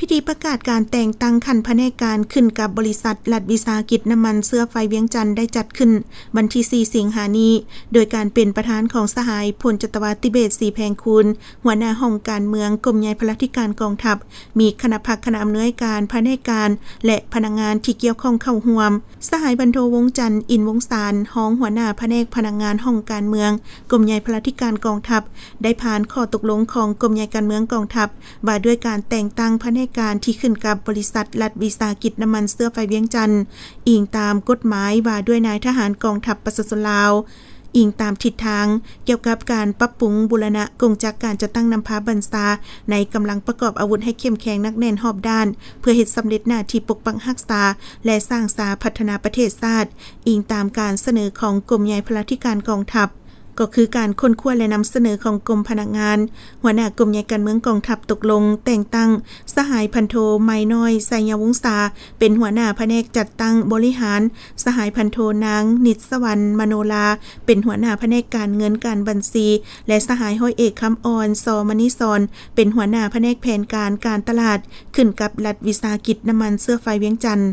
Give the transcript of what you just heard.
พิธีประกาศการแต่งตั้งขันพแผนกการขึ้นกับบริษัทรัฐวิสาหกิจน้ำมันเสื้อไฟเวียงจันทน์ได้จัดขึ้นวันที่ 4 สิงหาคมนี้โดยการเป็นประธานของสหายพลจัตวาติเบศศรีแพงคูณหัวหน้าห้องการเมืองกรมใหญ่พลธิการกองทัพมีคณะพักคณะอำนวยการแผนกการและพนักงานที่เกี่ยวข้องเข้าร่วมสหายบรรโทวงศ์จันทร์อินวงศ์สารห้องหัวหน้าแผนกพนักงานห้องการเมืองกรมใหญ่พลธิการกองทัพได้ผ่านข้อตกลงของกรมใหญ่การเมืองกองทัพว่าด้วยการแต่งตั้งแผนกการที่ขึ้นกับบริษัทรัฐวิสาหกิจน้ำมันเสื้อไฟเวียงจันทน์อิงตามกฎหมายว่าด้วยนายทหารกองทัพประชาชนลาวอิงตามทิศทางเกี่ยวกับการปรับปรุงบูรณะกงจักการจะตั้งนำพาบรรษาในกำลังประกอบอาวุธให้เข้มแข็งนักแน่นรอบด้านเพื่อเฮ็ดสำเร็จหน้าที่ปกปักรักษาและสร้างสาพัฒนาประเทศชาติอิงตามการเสนอของกรมใหญ่พลธิการกองทัพก็คือการค้นคว้าและนำเสนอของกรมพนักงานหัวหน้ากรมใหญ่การเมืองกองทัพตกลงแต่งตั้งสหายพันโทไม้น้อยไสยวงศาเป็นหัวหน้าแผนกจัดตั้งบริหารสหายพันโทนางนิตสวรรณมโนลาเป็นหัวหน้าแผนกการเงินการบัญชีและสหายห้อยเอกคำอ่อนซอมณิสรเป็นหัวหน้าแผนกแผนการการตลาดขึ้นกับรัฐวิสาหกิจน้ำมันเสื้อไฟเวียงจันทน์